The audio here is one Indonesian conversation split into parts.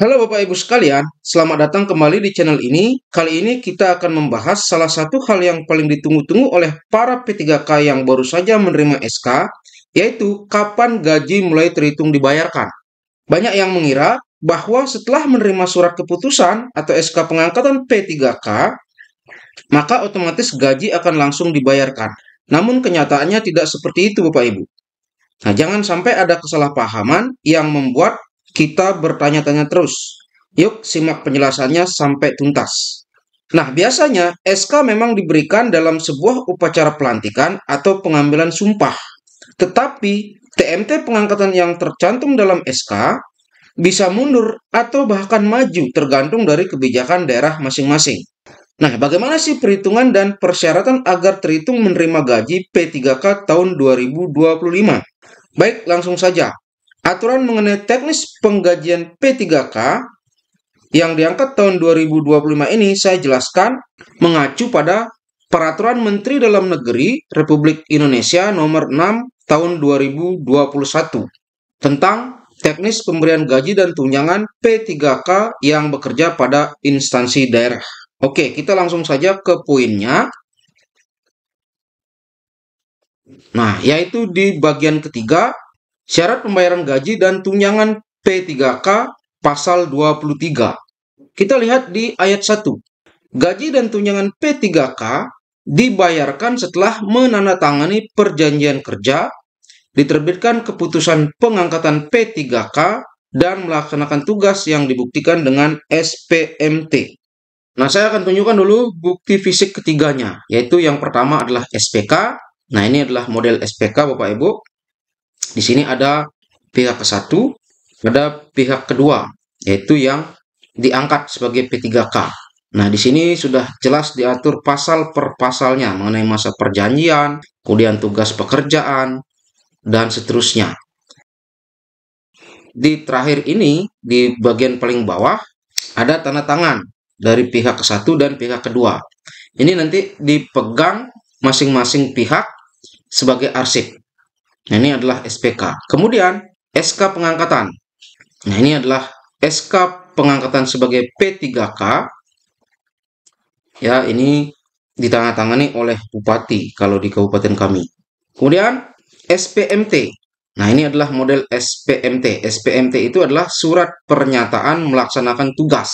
Halo Bapak Ibu sekalian, selamat datang kembali di channel ini. Kali ini kita akan membahas salah satu hal yang paling ditunggu-tunggu oleh para P3K yang baru saja menerima SK, yaitu kapan gaji mulai terhitung dibayarkan. Banyak yang mengira bahwa setelah menerima surat keputusan atau SK pengangkatan P3K, maka otomatis gaji akan langsung dibayarkan. Namun kenyataannya tidak seperti itu Bapak Ibu. Nah, jangan sampai ada kesalahpahaman yang membuat kita bertanya-tanya terus. Yuk, simak penjelasannya sampai tuntas. Nah, biasanya SK memang diberikan dalam sebuah upacara pelantikan atau pengambilan sumpah. Tetapi, TMT pengangkatan yang tercantum dalam SK bisa mundur atau bahkan maju tergantung dari kebijakan daerah masing-masing. Nah, bagaimana sih perhitungan dan persyaratan agar terhitung menerima gaji P3K tahun 2025? Baik, langsung saja. Aturan mengenai teknis penggajian P3K yang diangkat tahun 2025 ini saya jelaskan mengacu pada Peraturan Menteri Dalam Negeri Republik Indonesia Nomor 6 Tahun 2021 tentang teknis pemberian gaji dan tunjangan P3K yang bekerja pada instansi daerah. Oke, kita langsung saja ke poinnya. Nah, yaitu di bagian ketiga, syarat pembayaran gaji dan tunjangan P3K pasal 23. Kita lihat di ayat 1. Gaji dan tunjangan P3K dibayarkan setelah menandatangani perjanjian kerja, diterbitkan keputusan pengangkatan P3K, dan melaksanakan tugas yang dibuktikan dengan SPMT. Nah, saya akan tunjukkan dulu bukti fisik ketiganya, yaitu yang pertama adalah SPK. Nah, ini adalah model SPK Bapak Ibu. Di sini ada pihak ke-1, ada pihak kedua, yaitu yang diangkat sebagai P3K. Nah, di sini sudah jelas diatur pasal per pasalnya mengenai masa perjanjian, kemudian tugas pekerjaan, dan seterusnya. Di terakhir ini, di bagian paling bawah, ada tanda tangan dari pihak ke-1 dan pihak kedua. Ini nanti dipegang masing-masing pihak sebagai arsip. Nah, ini adalah SPK. Kemudian SK pengangkatan. Nah, ini adalah SK pengangkatan sebagai P3K. Ya, ini ditandatangani oleh Bupati kalau di kabupaten kami. Kemudian SPMT. Nah, ini adalah model SPMT. SPMT itu adalah surat pernyataan melaksanakan tugas.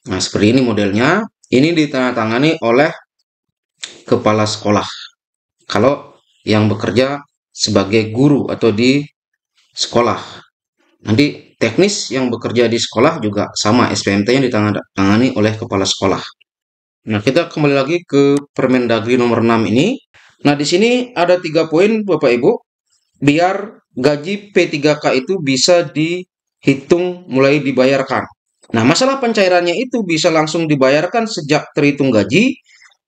Nah, seperti ini modelnya. Ini ditandatangani oleh kepala sekolah. Kalau yang bekerja sebagai guru atau di sekolah. Nanti teknis yang bekerja di sekolah juga sama, SPMT yang ditandatangani oleh kepala sekolah. Nah, kita kembali lagi ke Permendagri nomor 6 ini. Nah, di sini ada 3 poin Bapak Ibu. Biar gaji P3K itu bisa dihitung mulai dibayarkan. Nah, masalah pencairannya itu bisa langsung dibayarkan sejak terhitung gaji,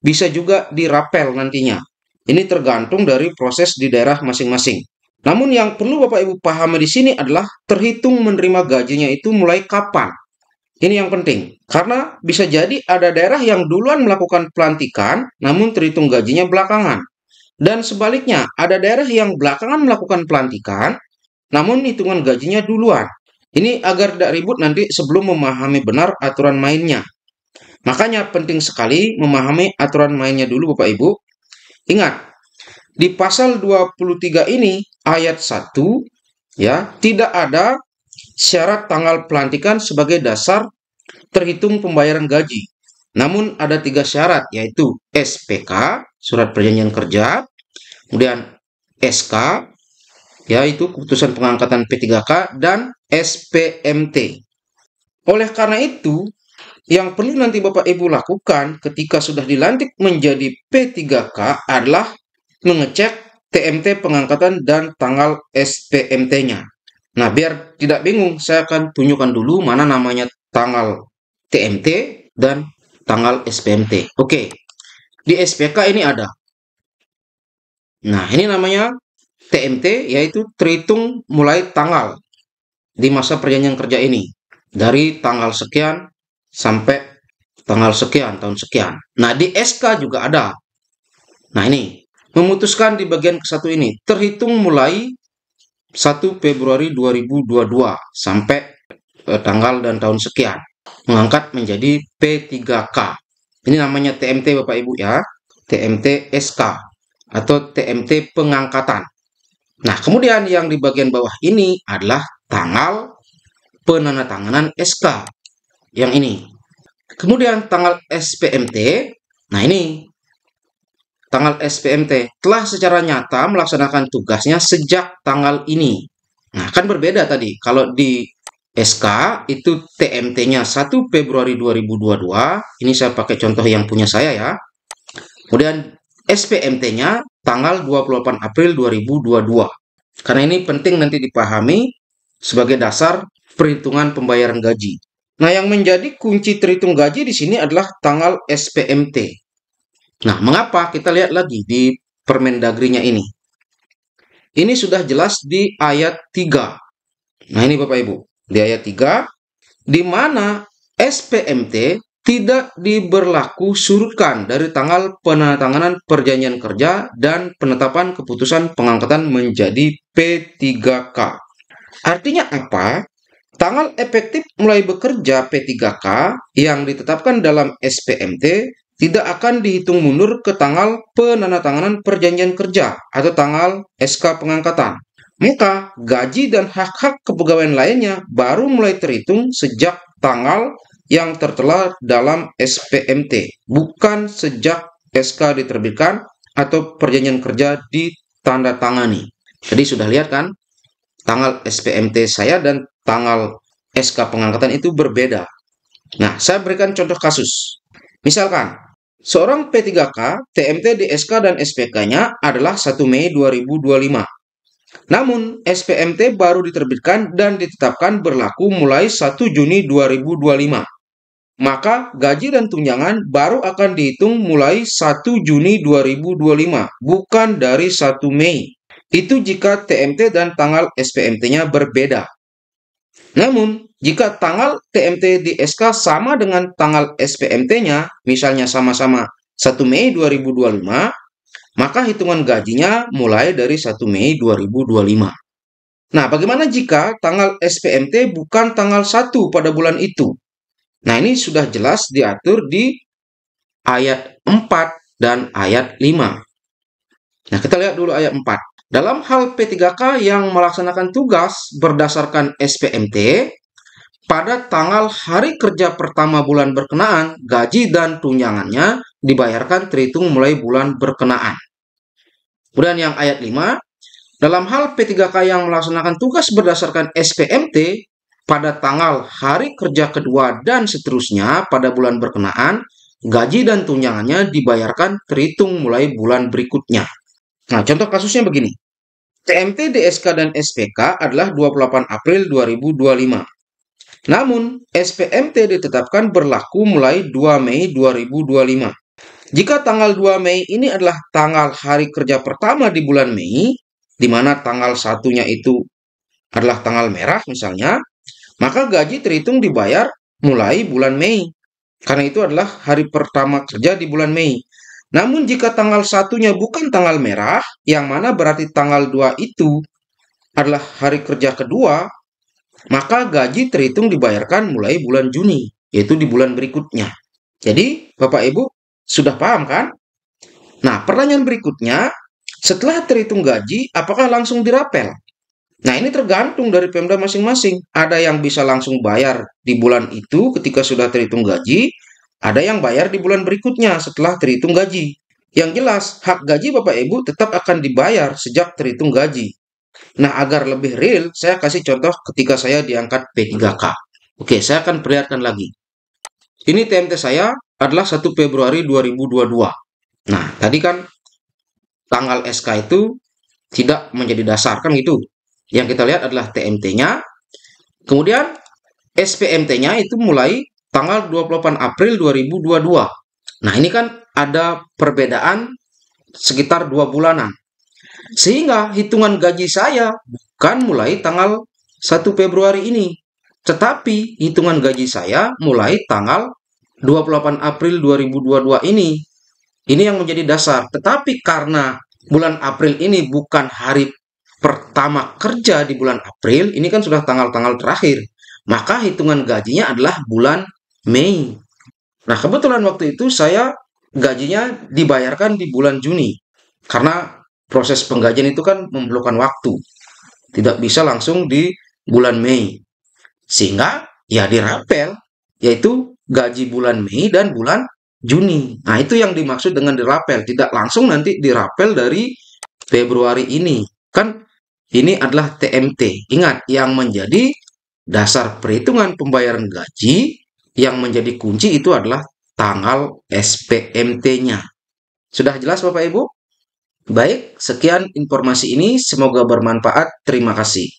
bisa juga dirapel nantinya. Ini tergantung dari proses di daerah masing-masing. Namun yang perlu Bapak Ibu pahami di sini adalah terhitung menerima gajinya itu mulai kapan. Ini yang penting, karena bisa jadi ada daerah yang duluan melakukan pelantikan, namun terhitung gajinya belakangan. Dan sebaliknya, ada daerah yang belakangan melakukan pelantikan, namun hitungan gajinya duluan. Ini agar tidak ribut nanti sebelum memahami benar aturan mainnya. Makanya penting sekali memahami aturan mainnya dulu Bapak Ibu. Ingat, di pasal 23 ini ayat 1 ya, tidak ada syarat tanggal pelantikan sebagai dasar terhitung pembayaran gaji. Namun ada 3 syarat, yaitu SPK, surat perjanjian kerja, kemudian SK, yaitu keputusan pengangkatan P3K, dan SPMT. Oleh karena itu, yang perlu nanti Bapak Ibu lakukan ketika sudah dilantik menjadi P3K adalah mengecek TMT pengangkatan dan tanggal SPMT-nya. Nah, biar tidak bingung, saya akan tunjukkan dulu mana namanya tanggal TMT dan tanggal SPMT. Oke, di SPK ini ada. Nah, ini namanya TMT, yaitu terhitung mulai tanggal di masa perjanjian kerja ini. Dari tanggal sekian sampai tanggal sekian, tahun sekian. Nah, di SK juga ada. Nah, ini memutuskan di bagian ke-1 ini, terhitung mulai 1 Februari 2022 sampai tanggal dan tahun sekian. Mengangkat menjadi P3K. Ini namanya TMT Bapak Ibu ya. TMT SK atau TMT pengangkatan. Nah, kemudian yang di bagian bawah ini adalah tanggal penandatanganan SK. Yang ini. Kemudian tanggal SPMT. Nah, ini tanggal SPMT telah secara nyata melaksanakan tugasnya sejak tanggal ini. Nah, kan berbeda tadi. Kalau di SK itu TMT-nya 1 Februari 2022. Ini saya pakai contoh yang punya saya ya. Kemudian SPMT-nya tanggal 28 April 2022. Karena ini penting nanti dipahami sebagai dasar perhitungan pembayaran gaji. Nah, yang menjadi kunci terhitung gaji di sini adalah tanggal SPMT. Nah, mengapa? Kita lihat lagi di Permendagrinya ini. Ini sudah jelas di ayat 3. Nah, ini Bapak Ibu. Di ayat 3, di mana SPMT tidak diberlaku surutkan dari tanggal penandatanganan perjanjian kerja dan penetapan keputusan pengangkatan menjadi P3K. Artinya apa? Tanggal efektif mulai bekerja P3K yang ditetapkan dalam SPMT tidak akan dihitung mundur ke tanggal penandatanganan perjanjian kerja atau tanggal SK pengangkatan. Maka gaji dan hak-hak kepegawaian lainnya baru mulai terhitung sejak tanggal yang tertera dalam SPMT, bukan sejak SK diterbitkan atau perjanjian kerja ditandatangani. Jadi sudah lihat kan, tanggal SPMT saya dan tanggal SK pengangkatan itu berbeda. Nah, saya berikan contoh kasus. Misalkan, seorang P3K, TMT di SK dan SPK-nya adalah 1 Mei 2025. Namun, SPMT baru diterbitkan dan ditetapkan berlaku mulai 1 Juni 2025. Maka gaji dan tunjangan baru akan dihitung mulai 1 Juni 2025, bukan dari 1 Mei. Itu jika TMT dan tanggal SPMT-nya berbeda. Namun, jika tanggal TMT di SK sama dengan tanggal SPMT-nya, misalnya sama-sama 1 Mei 2025, maka hitungan gajinya mulai dari 1 Mei 2025. Nah, bagaimana jika tanggal SPMT bukan tanggal 1 pada bulan itu? Nah, ini sudah jelas diatur di ayat 4 dan ayat 5. Nah, kita lihat dulu ayat 4. Dalam hal P3K yang melaksanakan tugas berdasarkan SPMT, pada tanggal hari kerja pertama bulan berkenaan, gaji dan tunjangannya dibayarkan terhitung mulai bulan berkenaan. Kemudian yang ayat 5, dalam hal P3K yang melaksanakan tugas berdasarkan SPMT, pada tanggal hari kerja kedua dan seterusnya pada bulan berkenaan, gaji dan tunjangannya dibayarkan terhitung mulai bulan berikutnya. Nah, contoh kasusnya begini. TMT, DSK, dan SPK adalah 28 April 2025. Namun, SPMT ditetapkan berlaku mulai 2 Mei 2025. Jika tanggal 2 Mei ini adalah tanggal hari kerja pertama di bulan Mei, di mana tanggal satunya itu adalah tanggal merah misalnya, maka gaji terhitung dibayar mulai bulan Mei. Karena itu adalah hari pertama kerja di bulan Mei. Namun jika tanggal satunya bukan tanggal merah, yang mana berarti tanggal 2 itu adalah hari kerja kedua, maka gaji terhitung dibayarkan mulai bulan Juni, yaitu di bulan berikutnya. Jadi, Bapak Ibu sudah paham kan? Nah, pertanyaan berikutnya, setelah terhitung gaji, apakah langsung dirapel? Nah, ini tergantung dari Pemda masing-masing. Ada yang bisa langsung bayar di bulan itu ketika sudah terhitung gaji, ada yang bayar di bulan berikutnya setelah terhitung gaji. Yang jelas, hak gaji Bapak Ibu tetap akan dibayar sejak terhitung gaji. Nah, agar lebih real, saya kasih contoh ketika saya diangkat P3K. Oke, saya akan perlihatkan lagi. Ini TMT saya adalah 1 Februari 2022. Nah, tadi kan tanggal SK itu tidak menjadi dasar, kan gitu. Yang kita lihat adalah TMT-nya. Kemudian SPMT-nya itu mulai tanggal 28 April 2022. Nah, ini kan ada perbedaan sekitar 2 bulanan. Sehingga hitungan gaji saya bukan mulai tanggal 1 Februari ini. Tetapi hitungan gaji saya mulai tanggal 28 April 2022 ini. Ini yang menjadi dasar. Tetapi karena bulan April ini bukan hari pertama kerja di bulan April, ini kan sudah tanggal-tanggal terakhir. maka hitungan gajinya adalah bulan Mei. Nah, kebetulan waktu itu saya gajinya dibayarkan di bulan Juni. Karena proses penggajian itu kan memerlukan waktu. Tidak bisa langsung di bulan Mei. Sehingga ya dirapel, yaitu gaji bulan Mei dan bulan Juni. Nah, itu yang dimaksud dengan dirapel. Tidak langsung nanti dirapel dari Februari ini. Kan ini adalah TMT. Ingat, yang menjadi dasar perhitungan pembayaran gaji yang menjadi kunci itu adalah tanggal SPMT-nya. Sudah jelas Bapak Ibu? Baik, sekian informasi ini. Semoga bermanfaat. Terima kasih.